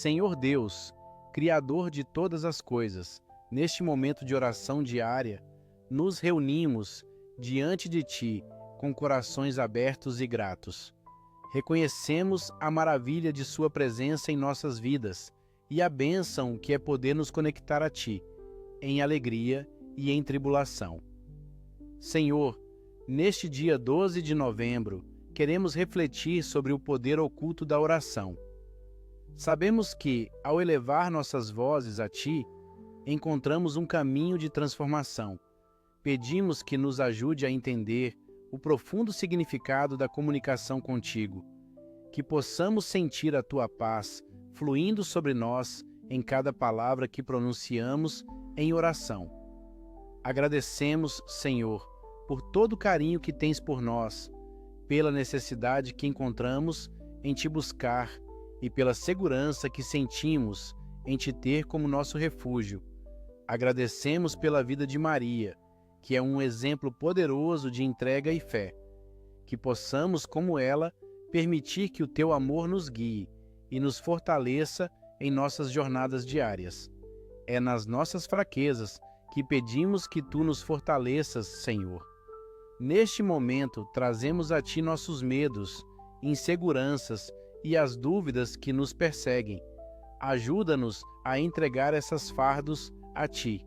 Senhor Deus, Criador de todas as coisas, neste momento de oração diária, nos reunimos diante de Ti com corações abertos e gratos. Reconhecemos a maravilha de Sua presença em nossas vidas e a bênção que é poder nos conectar a Ti, em alegria e em tribulação. Senhor, neste dia 12 de novembro, queremos refletir sobre o poder oculto da oração. Sabemos que, ao elevar nossas vozes a Ti, encontramos um caminho de transformação. Pedimos que nos ajude a entender o profundo significado da comunicação contigo, que possamos sentir a Tua paz fluindo sobre nós em cada palavra que pronunciamos em oração. Agradecemos, Senhor, por todo o carinho que tens por nós, pela necessidade que encontramos em Te buscar e pela segurança que sentimos em Te ter como nosso refúgio. Agradecemos pela vida de Maria, que é um exemplo poderoso de entrega e fé. Que possamos, como ela, permitir que o Teu amor nos guie e nos fortaleça em nossas jornadas diárias. É nas nossas fraquezas que pedimos que Tu nos fortaleças, Senhor. Neste momento, trazemos a Ti nossos medos, inseguranças e as dúvidas que nos perseguem. Ajuda-nos a entregar esses fardos a Ti,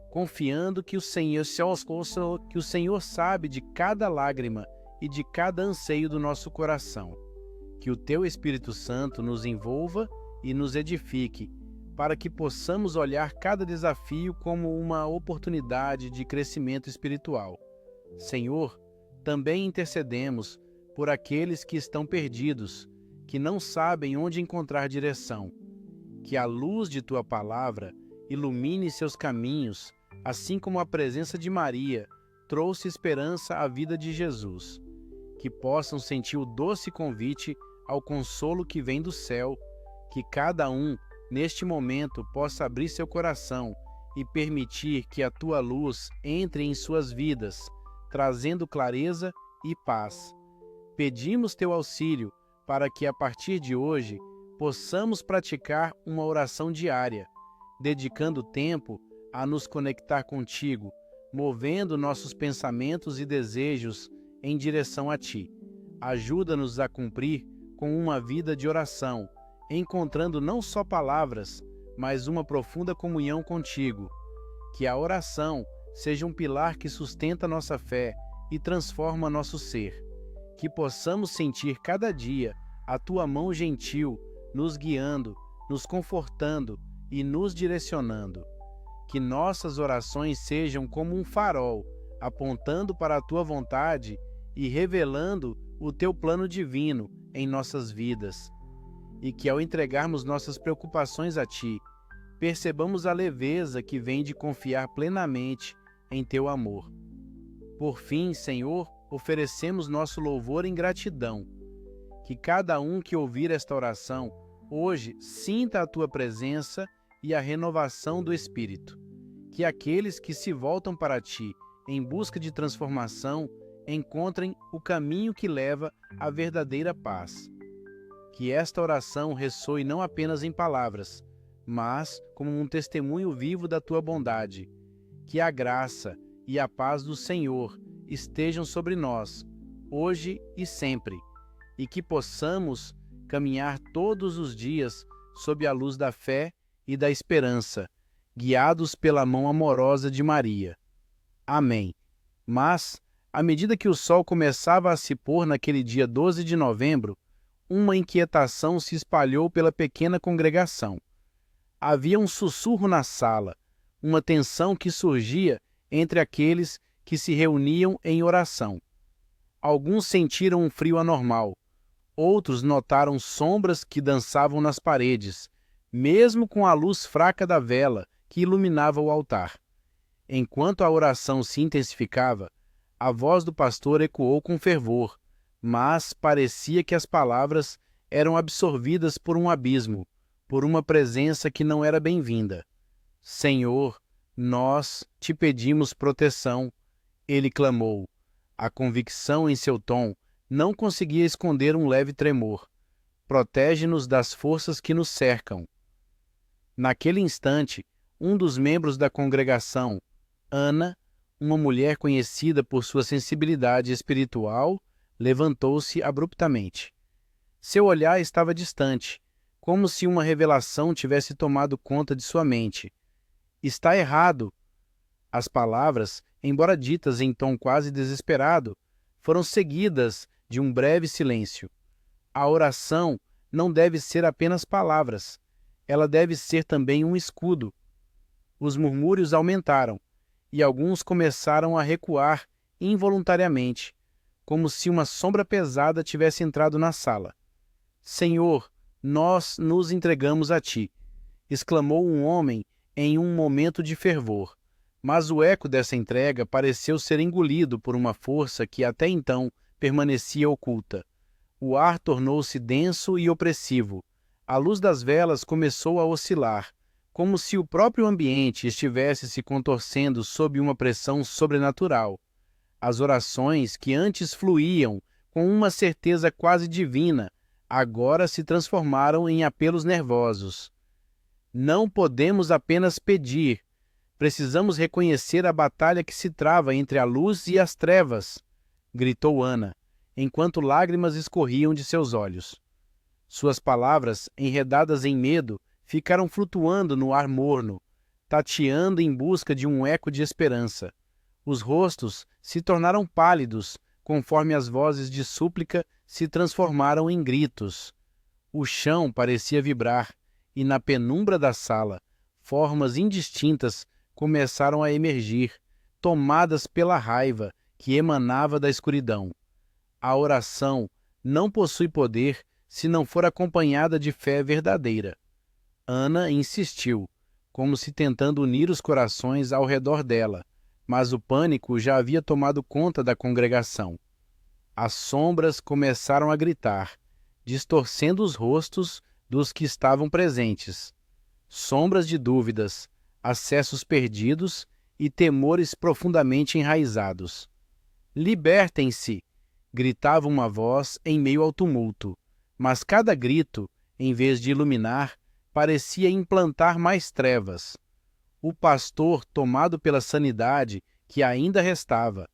confiando que o Senhor sabe de cada lágrima e de cada anseio do nosso coração. Que o Teu Espírito Santo nos envolva e nos edifique, para que possamos olhar cada desafio como uma oportunidade de crescimento espiritual. Senhor, também intercedemos por aqueles que estão perdidos, que não sabem onde encontrar direção. Que a luz de Tua palavra ilumine seus caminhos, assim como a presença de Maria trouxe esperança à vida de Jesus. Que possam sentir o doce convite ao consolo que vem do céu, que cada um, neste momento, possa abrir seu coração e permitir que a Tua luz entre em suas vidas, trazendo clareza e paz. Pedimos Teu auxílio para que, a partir de hoje, possamos praticar uma oração diária, dedicando tempo a nos conectar contigo, movendo nossos pensamentos e desejos em direção a Ti. Ajuda-nos a cumprir com uma vida de oração, encontrando não só palavras, mas uma profunda comunhão contigo. Que a oração seja um pilar que sustenta nossa fé e transforma nosso ser. Que possamos sentir cada dia a Tua mão gentil nos guiando, nos confortando e nos direcionando. Que nossas orações sejam como um farol, apontando para a Tua vontade e revelando o Teu plano divino em nossas vidas. E que, ao entregarmos nossas preocupações a Ti, percebamos a leveza que vem de confiar plenamente em Teu amor. Por fim, Senhor, oferecemos nosso louvor em gratidão. Que cada um que ouvir esta oração, hoje, sinta a Tua presença e a renovação do Espírito. Que aqueles que se voltam para Ti em busca de transformação encontrem o caminho que leva à verdadeira paz. Que esta oração ressoe não apenas em palavras, mas como um testemunho vivo da Tua bondade. Que a graça e a paz do Senhor estejam sobre nós, hoje e sempre, e que possamos caminhar todos os dias sob a luz da fé e da esperança, guiados pela mão amorosa de Maria. Amém. Mas, à medida que o sol começava a se pôr naquele dia 12 de novembro, uma inquietação se espalhou pela pequena congregação. Havia um sussurro na sala, uma tensão que surgia entre aqueles que se reuniam em oração. Alguns sentiram um frio anormal, outros notaram sombras que dançavam nas paredes, mesmo com a luz fraca da vela que iluminava o altar. Enquanto a oração se intensificava, a voz do pastor ecoou com fervor, mas parecia que as palavras eram absorvidas por um abismo, por uma presença que não era bem-vinda. Senhor, nós Te pedimos proteção, ele clamou. A convicção em seu tom não conseguia esconder um leve tremor. Protege-nos das forças que nos cercam. Naquele instante, um dos membros da congregação, Ana, uma mulher conhecida por sua sensibilidade espiritual, levantou-se abruptamente. Seu olhar estava distante, como se uma revelação tivesse tomado conta de sua mente. Está errado! As palavras, embora ditas em tom quase desesperado, foram seguidas de um breve silêncio. A oração não deve ser apenas palavras, ela deve ser também um escudo. Os murmúrios aumentaram, e alguns começaram a recuar involuntariamente, como se uma sombra pesada tivesse entrado na sala. Senhor, nós nos entregamos a ti, exclamou um homem em um momento de fervor, mas o eco dessa entrega pareceu ser engolido por uma força que até então permanecia oculta. O ar tornou-se denso e opressivo. A luz das velas começou a oscilar, como se o próprio ambiente estivesse se contorcendo sob uma pressão sobrenatural. As orações que antes fluíam com uma certeza quase divina, agora se transformaram em apelos nervosos. Não podemos apenas pedir, precisamos reconhecer a batalha que se trava entre a luz e as trevas, gritou Ana, enquanto lágrimas escorriam de seus olhos. Suas palavras, enredadas em medo, ficaram flutuando no ar morno, tateando em busca de um eco de esperança. Os rostos se tornaram pálidos, conforme as vozes de súplica se transformaram em gritos. O chão parecia vibrar, e na penumbra da sala, formas indistintas começaram a emergir, tomadas pela raiva que emanava da escuridão. A oração não possui poder se não for acompanhada de fé verdadeira. Ana insistiu, como se tentando unir os corações ao redor dela, mas o pânico já havia tomado conta da congregação. As sombras começaram a gritar, distorcendo os rostos dos que estavam presentes. Sombras de dúvidas, acessos perdidos e temores profundamente enraizados. Libertem-se! Gritava uma voz em meio ao tumulto, mas cada grito, em vez de iluminar, parecia implantar mais trevas. O pastor, tomado pela sanidade que ainda restava,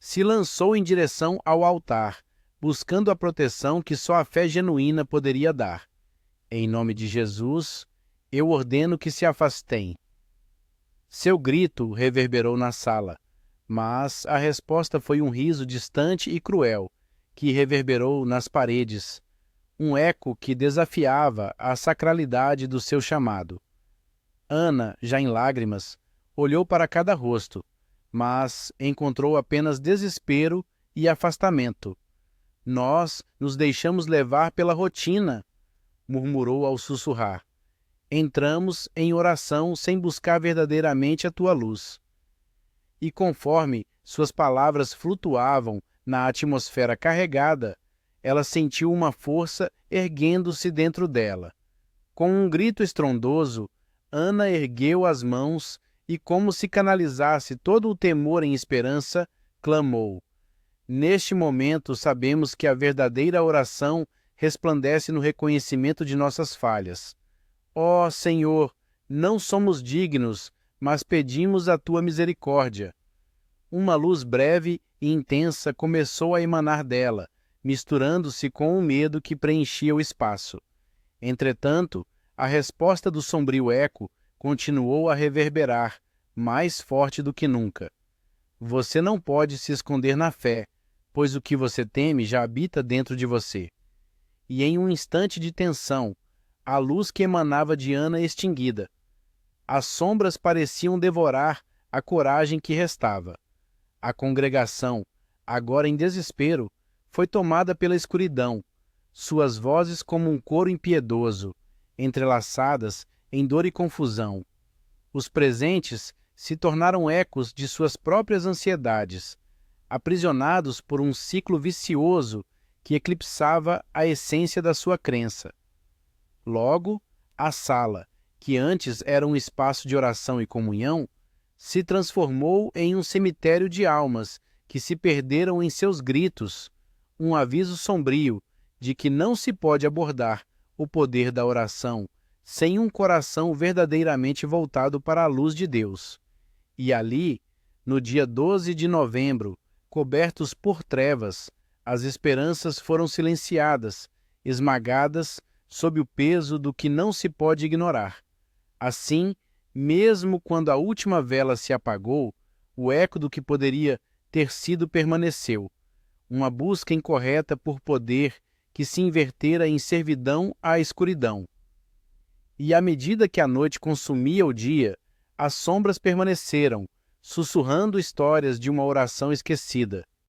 se lançou em direção ao altar, buscando a proteção que só a fé genuína poderia dar. Em nome de Jesus, eu ordeno que se afastem. Seu grito reverberou na sala, mas a resposta foi um riso distante e cruel, que reverberou nas paredes, um eco que desafiava a sacralidade do seu chamado. Ana, já em lágrimas, olhou para cada rosto, mas encontrou apenas desespero e afastamento. Nós nos deixamos levar pela rotina, murmurou ao sussurrar. Entramos em oração sem buscar verdadeiramente a tua luz. E conforme suas palavras flutuavam na atmosfera carregada, ela sentiu uma força erguendo-se dentro dela. Com um grito estrondoso, Ana ergueu as mãos e, como se canalizasse todo o temor em esperança, clamou. Neste momento sabemos que a verdadeira oração resplandece no reconhecimento de nossas falhas. Ó Senhor, não somos dignos, mas pedimos a tua misericórdia. Uma luz breve e intensa começou a emanar dela, misturando-se com o medo que preenchia o espaço. Entretanto, a resposta do sombrio eco continuou a reverberar, mais forte do que nunca. Você não pode se esconder na fé, pois o que você teme já habita dentro de você. E em um instante de tensão, a luz que emanava de Ana extinguida. As sombras pareciam devorar a coragem que restava. A congregação, agora em desespero, foi tomada pela escuridão, suas vozes como um coro impiedoso, entrelaçadas em dor e confusão. Os presentes se tornaram ecos de suas próprias ansiedades, aprisionados por um ciclo vicioso que eclipsava a essência da sua crença. Logo, a sala, que antes era um espaço de oração e comunhão, se transformou em um cemitério de almas que se perderam em seus gritos, um aviso sombrio de que não se pode abordar o poder da oração sem um coração verdadeiramente voltado para a luz de Deus. E ali, no dia 12 de novembro, cobertos por trevas, as esperanças foram silenciadas, esmagadas sob o peso do que não se pode ignorar. Assim, mesmo quando a última vela se apagou, o eco do que poderia ter sido permaneceu. Uma busca incorreta por poder que se invertera em servidão à escuridão. E à medida que a noite consumia o dia, as sombras permaneceram, sussurrando histórias de uma oração esquecida.